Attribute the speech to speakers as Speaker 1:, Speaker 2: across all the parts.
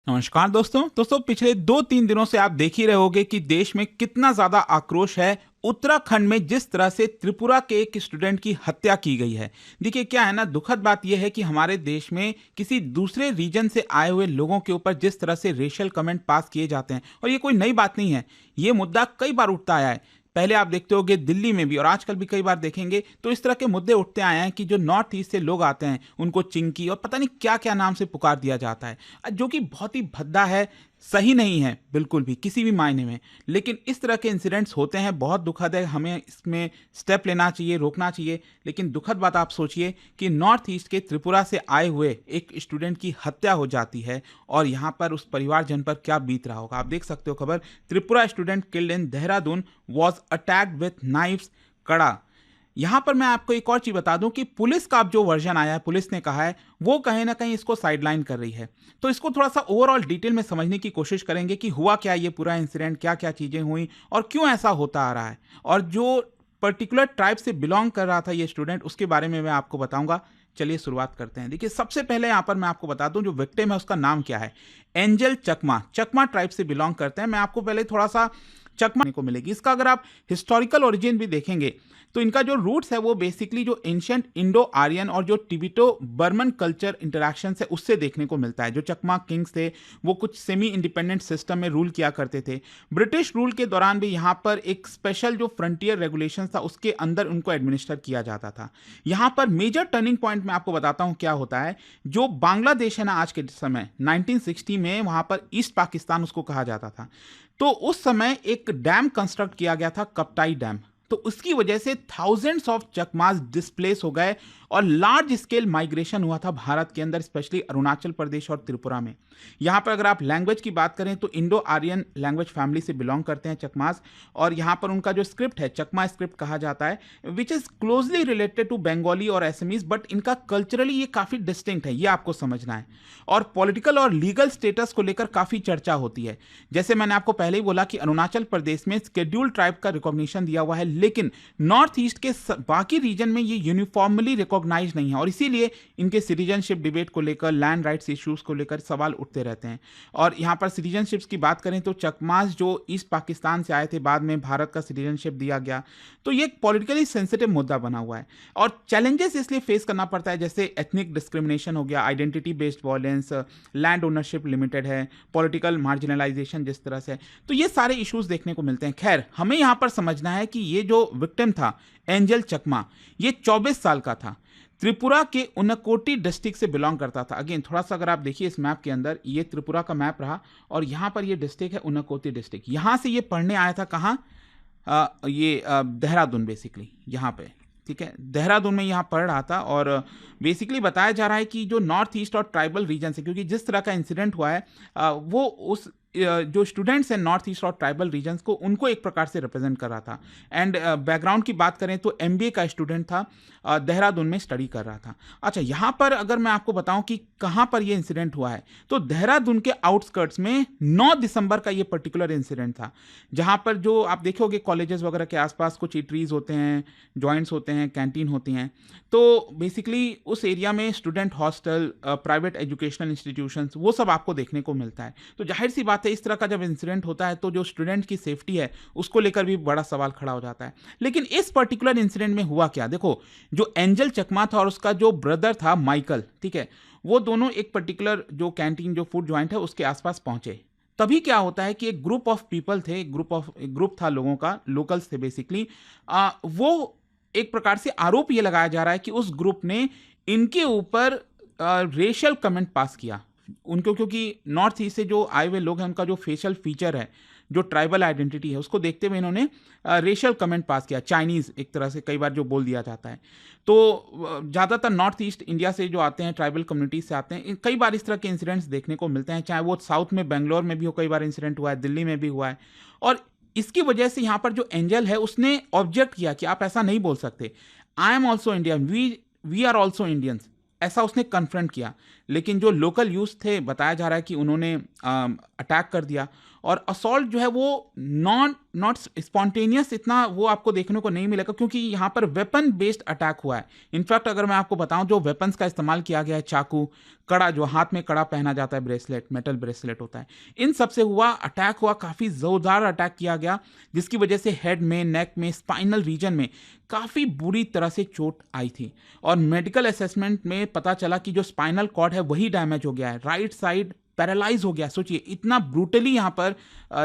Speaker 1: नमस्कार दोस्तों पिछले 2-3 दिनों से आप देख ही रहे होंगे कि देश में कितना ज्यादा आक्रोश है उत्तराखंड में जिस तरह से त्रिपुरा के एक स्टूडेंट की हत्या की गई है। देखिए क्या है ना, दुखद बात यह है कि हमारे देश में किसी दूसरे रीजन से आए हुए लोगों के ऊपर जिस तरह से रेशियल कमेंट पास किए जाते हैं, और ये कोई नई बात नहीं है। ये मुद्दा कई बार उठता आया है। पहले आप देखते होंगे दिल्ली में भी, और आजकल भी कई बार देखेंगे तो इस तरह के मुद्दे उठते आए हैं कि जो नॉर्थ ईस्ट से लोग आते हैं उनको चिंकी और पता नहीं क्या क्या नाम से पुकार दिया जाता है, जो कि बहुत ही भद्दा है, सही नहीं है बिल्कुल भी किसी भी मायने में। लेकिन इस तरह के इंसिडेंट्स होते हैं, बहुत दुखद है, हमें इसमें स्टेप लेना चाहिए, रोकना चाहिए। लेकिन दुखद बात आप सोचिए कि नॉर्थ ईस्ट के त्रिपुरा से आए हुए एक स्टूडेंट की हत्या हो जाती है, और यहाँ पर उस परिवारजन पर क्या बीत रहा होगा। आप देख सकते हो खबर, Tripura student killed in Dehradun was attacked with knifes, कड़ा। यहां पर मैं आपको एक और चीज बता दूं कि पुलिस का अब जो वर्जन आया है, पुलिस ने कहा है वो कहीं ना कहीं इसको साइडलाइन कर रही है। तो इसको थोड़ा सा ओवरऑल डिटेल में समझने की कोशिश करेंगे कि हुआ क्या ये पूरा इंसिडेंट, क्या क्या चीजें हुई और क्यों ऐसा होता आ रहा है, और जो पर्टिकुलर ट्राइब से बिलोंग कर रहा था ये स्टूडेंट, उसके बारे में मैं आपको बताऊंगा। चलिए शुरुआत करते हैं। देखिए सबसे पहले यहां पर मैं आपको बता दूं जो विक्टिम है उसका नाम क्या है। एंजल चकमा, चकमा ट्राइब से बिलोंग करते हैं। मैं आपको पहले थोड़ा सा चकमा को मिलेगी। इसका अगर आप हिस्टोरिकल ओरिजिन भी देखेंगे तो इनका जो रूट्स है वो बेसिकली जो एंशियंट इंडो आर्यन और जो टिबिटो बर्मन कल्चर इंटरेक्शन है उससे देखने को मिलता है। जो चकमा किंग्स थे वो कुछ सेमी इंडिपेंडेंट सिस्टम में रूल किया करते थे। ब्रिटिश रूल के दौरान भी यहाँ पर एक स्पेशल जो फ्रंटियर रेगुलेशन था उसके अंदर उनको एडमिनिस्टर किया जाता था। यहाँ पर मेजर टर्निंग पॉइंट मैं आपको बताता हूँ क्या होता है। जो बांग्लादेश है ना आज के समय 1960 में, वहाँ पर ईस्ट पाकिस्तान उसको कहा जाता था। तो उस समय एक डैम कंस्ट्रक्ट किया गया था, कप्ताई डैम। तो उसकी वजह से थाउजेंड्स ऑफ चकमास डिस्प्लेस हो गए और लार्ज स्केल माइग्रेशन हुआ था भारत के अंदर, स्पेशली अरुणाचल प्रदेश और त्रिपुरा में। यहाँ पर अगर आप लैंग्वेज की बात करें तो इंडो आर्यन लैंग्वेज फैमिली से बिलोंग करते हैं चकमास, और यहाँ पर उनका जो स्क्रिप्ट है चकमा स्क्रिप्ट कहा जाता है, which is closely related to Bengali और एसएमईज, बट इनका कल्चरली ये काफी डिस्टिंक्ट है, ये आपको समझना है। और पॉलिटिकल और लीगल स्टेटस को लेकर काफी चर्चा होती है। जैसे मैंने आपको पहले ही बोला कि अरुणाचल प्रदेश में स्केड्यूल ट्राइब का रिकॉग्निशन दिया हुआ है, लेकिन नॉर्थ ईस्ट के बाकी रीजन में ये यूनिफॉर्मली रिकॉग्नाइज नहीं है, और इसीलिए इनके सिटीजनशिप डिबेट को लेकर, लैंड राइट्स इश्यूज को लेकर सवाल उठते रहते हैं। और यहाँ पर सिटीजनशिप्स की बात करें तो चकमास जो ईस्ट पाकिस्तान से आए थे, बाद में भारत का सिटीजनशिप दिया गया, तो ये एक पॉलिटिकली सेंसिटिव मुद्दा बना हुआ है। और चैलेंजेस इसलिए फेस करना पड़ता है, जैसे एथनिक डिस्क्रिमिनेशन हो गया, identity based violence, land ownership limited है, पॉलिटिकल मार्जिनलाइजेशन जिस तरह से, तो ये सारे इश्यूज देखने को मिलते हैं। खैर हमें यहाँ पर समझना है कि ये जो विक्टिम था एंजल चकमा, ये 24 साल का था, त्रिपुरा के उनकोटी डिस्ट्रिक्ट से बिलोंग करता था। अगेन थोड़ा सा अगर आप देखिए इस मैप के अंदर, ये त्रिपुरा का मैप रहा और यहाँ पर ये डिस्ट्रिक्ट है उनकोटी डिस्ट्रिक्ट। यहाँ से ये पढ़ने आया था कहाँ, देहरादून बेसिकली यहाँ पे, ठीक है, देहरादून में यहाँ पढ़ रहा था। और बेसिकली बताया जा रहा है कि जो नॉर्थ ईस्ट और ट्राइबल रीजन से, क्योंकि जिस तरह का इंसिडेंट हुआ है वो उस जो स्टूडेंट्स हैं नॉर्थ ईस्ट और ट्राइबल रीजन्स को, उनको एक प्रकार से रिप्रेजेंट कर रहा था। एंड बैकग्राउंड की बात करें तो एमबीए का स्टूडेंट था, देहरादून में स्टडी कर रहा था। अच्छा, यहाँ पर अगर मैं आपको बताऊं कि कहाँ पर ये इंसिडेंट हुआ है, तो देहरादून के आउटस्कर्ट्स में 9 दिसंबर का ये पर्टिकुलर इंसिडेंट था, जहाँ पर जो आप देखोगे कॉलेजेस वगैरह के आसपास कुछ इटरीज होते हैं, जॉइंट्स होते हैं, कैंटीन होती हैं। तो बेसिकली उस एरिया में student hostel, private educational institutions, वो सब आपको देखने को मिलता है। तो जाहिर सी बात है इस तरह का जब इंसिडेंट होता है तो जो स्टूडेंट की सेफ्टी है उसको लेकर भी बड़ा सवाल खड़ा हो जाता है। लेकिन इस पर्टिकुलर इंसिडेंट में हुआ क्या, देखो जो एंजल चकमा था और उसका जो ब्रदर था माइकल, ठीक है, वो दोनों एक पर्टिकुलर जो कैंटीन, जो फूड जॉइंट है उसके आसपास पहुंचे। तभी क्या होता है कि एक ग्रुप ऑफ पीपल थे, एक ग्रुप था लोगों का, लोकल्स थे बेसिकली, वो एक प्रकार से आरोप ये लगाया जा रहा है कि उस ग्रुप ने इनके ऊपर रेशियल कमेंट पास किया उनको, क्योंकि नॉर्थ ईस्ट से जो आए हुए लोग हैं उनका जो फेशियल फीचर है, जो ट्राइबल आइडेंटिटी है, उसको देखते हुए इन्होंने रेशियल कमेंट पास किया, चाइनीज एक तरह से कई बार जो बोल दिया जाता है। तो ज़्यादातर नॉर्थ ईस्ट इंडिया से जो आते हैं, ट्राइबल कम्युनिटीज से आते हैं, कई बार इस तरह के इंसिडेंट्स देखने को मिलते हैं, चाहे वो साउथ में बेंगलोर में भी हो, कई बार इंसिडेंट हुआ है, दिल्ली में भी हुआ है। और इसकी वजह से यहाँ पर जो एंजल है उसने ऑब्जेक्ट किया कि आप ऐसा नहीं बोल सकते, I am also Indian, we are also Indians, ऐसा उसने कन्फ्रंट किया। लेकिन जो लोकल यूथ थे, बताया जा रहा है कि उन्होंने अटैक कर दिया, और असॉल्ट जो है वो नॉट स्पॉन्टेनियस इतना वो आपको देखने को नहीं मिलेगा, क्योंकि यहाँ पर वेपन बेस्ड अटैक हुआ है। इनफैक्ट अगर मैं आपको बताऊं, जो वेपन्स का इस्तेमाल किया गया है, चाकू, कड़ा, जो हाथ में कड़ा पहना जाता है, ब्रेसलेट, मेटल ब्रेसलेट होता है, इन सब से हुआ अटैक हुआ, काफ़ी जोरदार अटैक किया गया, जिसकी वजह से हेड में, नेक में, स्पाइनल रीजन में काफ़ी बुरी तरह से चोट आई थी। और मेडिकल असेसमेंट में पता चला कि जो स्पाइनल कॉर्ड है वही डैमेज हो गया है, राइट साइड पैरालाइज हो गया। सोचिए, इतना ब्रूटली यहाँ पर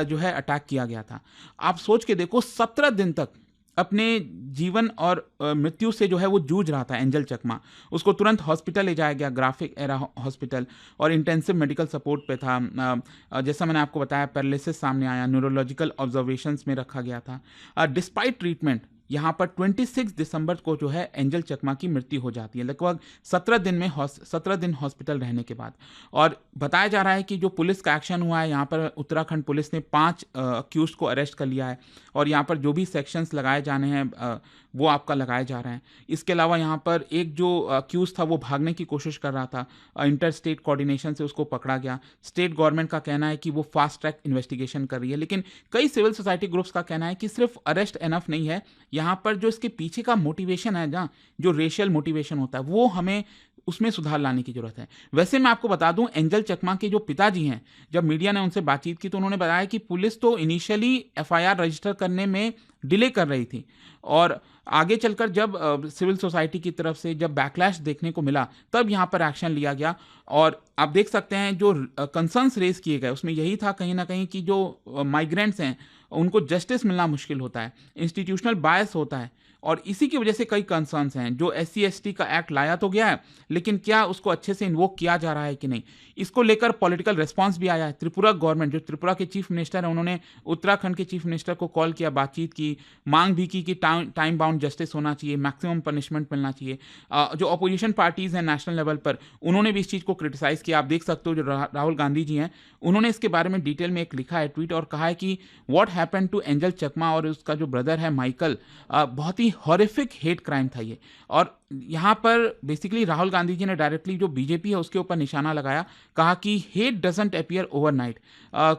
Speaker 1: जो है अटैक किया गया था। आप सोच के देखो, 17 दिन तक अपने जीवन और मृत्यु से जो है वो जूझ रहा था एंजल चकमा। उसको तुरंत हॉस्पिटल ले जाया गया, ग्राफिक एरा हॉस्पिटल, और इंटेंसिव मेडिकल सपोर्ट पे था। जैसा मैंने आपको बताया, पैरालिसिस सामने आया, न्यूरोलॉजिकल ऑब्जर्वेशंस में रखा गया था। डिस्पाइट ट्रीटमेंट यहाँ पर 26 दिसंबर को जो है एंजल चकमा की मृत्यु हो जाती है, लगभग 17 दिन हॉस्पिटल रहने के बाद। और बताया जा रहा है कि जो पुलिस का एक्शन हुआ है यहाँ पर, उत्तराखंड पुलिस ने 5 अक्यूज को अरेस्ट कर लिया है, और यहाँ पर जो भी सेक्शंस लगाए जाने हैं वो आपका लगाए जा रहे हैं। इसके अलावा यहाँ पर एक जो अक्यूज था वो भागने की कोशिश कर रहा था, इंटर स्टेट कोऑर्डिनेशन से उसको पकड़ा गया। स्टेट गवर्नमेंट का कहना है कि वो फास्ट ट्रैक इन्वेस्टिगेशन कर रही है, लेकिन कई सिविल सोसाइटी ग्रुप्स का कहना है कि सिर्फ अरेस्ट एनफ नहीं है, यहाँ पर जो इसके पीछे का मोटिवेशन है, जहाँ जो रेशियल मोटिवेशन होता है, वो हमें उसमें सुधार लाने की जरूरत है। वैसे मैं आपको बता दूं, एंजल चकमा के जो पिताजी हैं, जब मीडिया ने उनसे बातचीत की तो उन्होंने बताया कि पुलिस तो इनिशियली एफआईआर रजिस्टर करने में डिले कर रही थी, और आगे चलकर जब सिविल सोसाइटी की तरफ से जब बैकलैश देखने को मिला, तब यहाँ पर एक्शन लिया गया। और आप देख सकते हैं जो कंसर्न्स रेज किए गए उसमें यही था कहीं ना कहीं कि जो माइग्रेंट्स हैं उनको जस्टिस मिलना मुश्किल होता है, इंस्टीट्यूशनल बायस होता है, और इसी की वजह से कई कंसर्न्स हैं। जो SC/ST का एक्ट लाया तो गया है, लेकिन क्या उसको अच्छे से इन्वोक किया जा रहा है कि नहीं, इसको लेकर पॉलिटिकल रिस्पांस भी आया है। त्रिपुरा गवर्नमेंट, जो त्रिपुरा के चीफ मिनिस्टर हैं, उन्होंने उत्तराखंड के चीफ मिनिस्टर को कॉल किया, बातचीत की, मांग भी की कि टाइम बाउंड जस्टिस होना चाहिए, मैक्सिमम पनिशमेंट मिलना चाहिए। जो अपोजिशन पार्टीज हैं नेशनल लेवल पर, उन्होंने भी इस चीज़ को क्रिटिसाइज किया। आप देख सकते हो जो राहुल गांधी जी हैं, उन्होंने इसके बारे में डिटेल में एक लिखा है ट्वीट, और कहा है कि व्हाट हैपेंड टू एंजल चकमा और उसका जो ब्रदर है माइकल, बहुत ही हॉरिफिक हेट क्राइम था ये। और यहाँ पर बेसिकली राहुल गांधी जी ने डायरेक्टली जो बीजेपी है उसके ऊपर निशाना लगाया, कहा कि हेट डजंट अपीयर ओवरनाइट।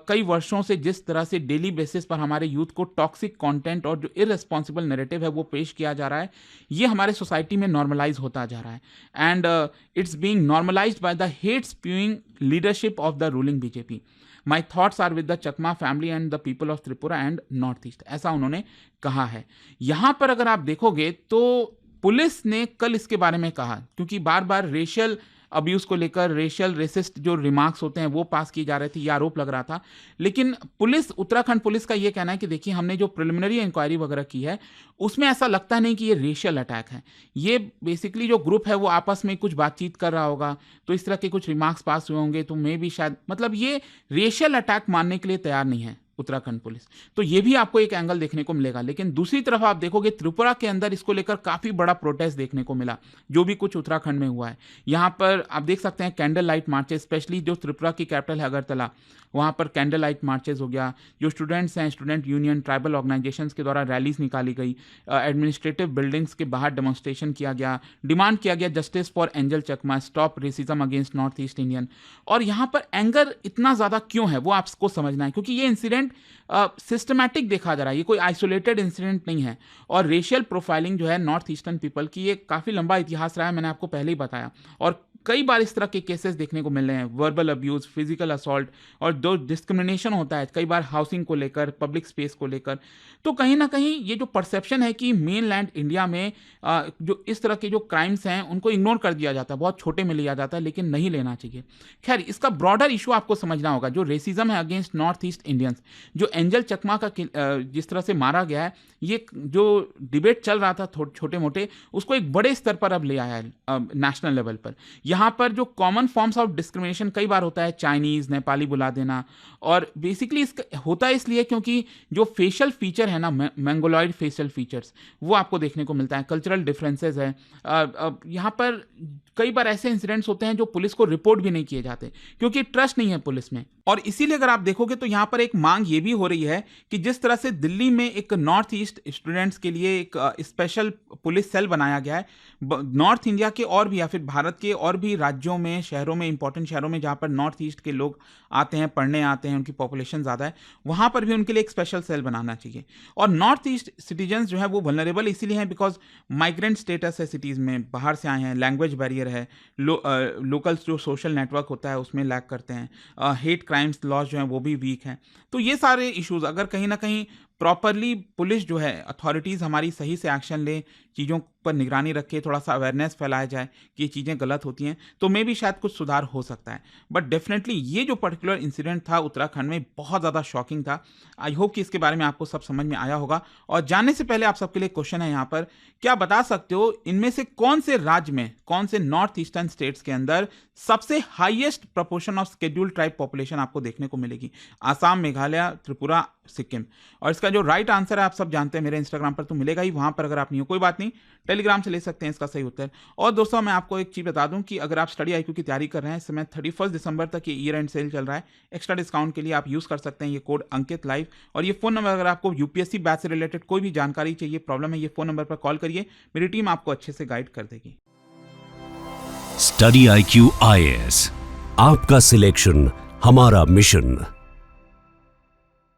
Speaker 1: कई वर्षों से जिस तरह से डेली बेसिस पर हमारे यूथ को टॉक्सिक कंटेंट और जो इररेस्पॉन्सिबल नैरेटिव है वो पेश किया जा रहा है, ये हमारे सोसाइटी में नॉर्मलाइज होता जा रहा है, and it's being normalised by the hate spewing leadership of the ruling BJP. My thoughts are with the Chakma family and the people of Tripura and North East, ऐसा उन्होंने कहा है। यहाँ पर अगर आप देखोगे तो पुलिस ने कल इसके बारे में कहा, क्योंकि बार बार रेशियल अब्यूज को लेकर रेशियल रेसिस्ट जो रिमार्क्स होते हैं वो पास किए जा रहे थे, ये आरोप लग रहा था। लेकिन पुलिस, उत्तराखंड पुलिस का ये कहना है कि देखिए, हमने जो प्रिलिमिनरी इंक्वायरी वगैरह की है उसमें ऐसा लगता नहीं कि ये रेशियल अटैक है। ये बेसिकली जो ग्रुप है वो आपस में कुछ बातचीत कर रहा होगा, तो इस तरह के कुछ रिमार्क्स पास हुए होंगे, तो मे भी शायद, मतलब ये रेशियल अटैक मानने के लिए तैयार नहीं है उत्तराखंड पुलिस। तो ये भी आपको एक एंगल देखने को मिलेगा। लेकिन दूसरी तरफ आप देखोगे त्रिपुरा के अंदर इसको लेकर काफी बड़ा प्रोटेस्ट देखने को मिला, जो भी कुछ उत्तराखंड में हुआ है। यहाँ पर आप देख सकते हैं कैंडल लाइट मार्चेस, स्पेशली जो त्रिपुरा की कैपिटल है अगरतला, वहाँ पर कैंडल लाइट मार्चेस हो गया। जो स्टूडेंट्स हैं, स्टूडेंट यूनियन, ट्राइबल ऑर्गेनाइजेशंस के द्वारा रैलीज निकाली गई, एडमिनिस्ट्रेटिव बिल्डिंग्स के बाहर डेमोन्स्ट्रेशन किया गया, डिमांड किया गया justice for angel Chakma, stop racism against north east Indian. और यहाँ पर एंगर इतना ज़्यादा क्यों है वो आपको समझना है, क्योंकि ये इंसिडेंट सिस्टमैटिक देखा जा रहा है, ये कोई आइसोलेटेड इंसिडेंट नहीं है। और रेशियल प्रोफाइलिंग जो है नॉर्थ ईस्टर्न पीपल की, ये काफ़ी लंबा इतिहास रहा है, मैंने आपको पहले ही बताया। और कई बार इस तरह के केसेस देखने को मिल रहे हैं, वर्बल अब्यूज, फिजिकल असॉल्ट, और जो डिस्क्रिमिनेशन होता है कई बार हाउसिंग को लेकर, पब्लिक स्पेस को लेकर। तो कहीं ना कहीं ये जो परसेप्शन है कि मेन लैंड इंडिया में जो इस तरह के जो क्राइम्स हैं उनको इग्नोर कर दिया जाता है, बहुत छोटे में लिया जाता है, लेकिन नहीं लेना चाहिए। खैर, इसका ब्रॉडर इशू आपको समझना होगा, जो रेसिज्म है अगेंस्ट नॉर्थ ईस्ट इंडियंस, जो एंजल चकमा का जिस तरह से मारा गया है, ये जो डिबेट चल रहा था छोटे मोटे, उसको एक बड़े स्तर पर अब ले आया है नेशनल लेवल पर। यहाँ पर जो कॉमन फॉर्म्स ऑफ डिस्क्रिमिनेशन कई बार होता है, चाइनीज, नेपाली बुला देना, और बेसिकली इसका होता है इसलिए क्योंकि जो फेशियल फीचर है ना, मंगोलॉइड फेशियल फीचर्स, वो आपको देखने को मिलता है, कल्चरल डिफरेंसेस है। यहाँ पर कई बार ऐसे इंसिडेंट्स होते हैं जो पुलिस को रिपोर्ट भी नहीं किए जाते, क्योंकि ट्रस्ट नहीं है पुलिस में। और इसीलिए अगर आप देखोगे तो यहाँ पर एक मांग ये भी हो रही है कि जिस तरह से दिल्ली में एक नॉर्थ ईस्ट स्टूडेंट्स के लिए एक स्पेशल पुलिस सेल बनाया गया है, नॉर्थ इंडिया के और भी या फिर भारत के और भी राज्यों में, शहरों में, इंपॉर्टेंट शहरों में जहाँ पर नॉर्थ ईस्ट के लोग आते हैं, पढ़ने आते हैं, उनकी पॉपुलेशन ज़्यादा है, वहाँ पर भी उनके लिए एक स्पेशल सेल बनाना चाहिए। और नॉर्थ ईस्ट सिटीजन्स जो है वो वल्नरेबल इसीलिए हैं बिकॉज माइग्रेंट स्टेटस है, सिटीज़ में बाहर से आए हैं, लैंग्वेज बैरियर है, लोकल जो सोशल नेटवर्क होता है उसमें लैक करते हैं, हेट क्राइम्स लॉज जो हैं वो भी वीक हैं। तो ये सारे इश्यूज अगर कहीं ना कहीं प्रॉपरली पुलिस जो है, अथॉरिटीज़ हमारी सही से एक्शन ले, चीज़ों पर निगरानी रखे, थोड़ा सा अवेयरनेस फैलाया जाए कि ये चीज़ें गलत होती हैं, तो मे भी शायद कुछ सुधार हो सकता है। बट डेफिनेटली ये जो पर्टिकुलर इंसिडेंट था उत्तराखंड में बहुत ज़्यादा शॉकिंग था। आई होप कि इसके बारे में आपको सब समझ में आया होगा। और जानने से पहले आप सबके लिए क्वेश्चन है यहाँ पर, क्या बता सकते हो इनमें से कौन से राज्य में, कौन से नॉर्थ ईस्टर्न स्टेट्स के अंदर सबसे highest proportion of scheduled tribe population आपको देखने को मिलेगी? आसाम, मेघालय, त्रिपुरा, सिक्किम। और इसका जो राइट आंसर है आप सब जानते हैं, मेरे इंस्टाग्राम पर तो मिलेगा ही, वहां पर अगर आप नहीं हो कोई बात नहीं, टेलीग्राम से ले सकते हैं इसका सही उत्तर। और दोस्तों मैं आपको एक चीज बता दूं कि अगर आप स्टडी IQ की तैयारी कर रहे हैं, इस समय 31 दिसंबर तक ये ईयर एंड सेल चल रहा है। एक्स्ट्रा डिस्काउंट के लिए आप यूज कर सकते हैं ये कोड अंकित लाइव। और ये फोन नंबर, अगर आपको UPSC बैच से रिलेटेड कोई भी जानकारी चाहिए, प्रॉब्लम है, ये फोन नंबर पर कॉल करिए, मेरी टीम आपको अच्छे से गाइड कर देगी।
Speaker 2: स्टडी IQ IAS, आपका सिलेक्शन हमारा मिशन।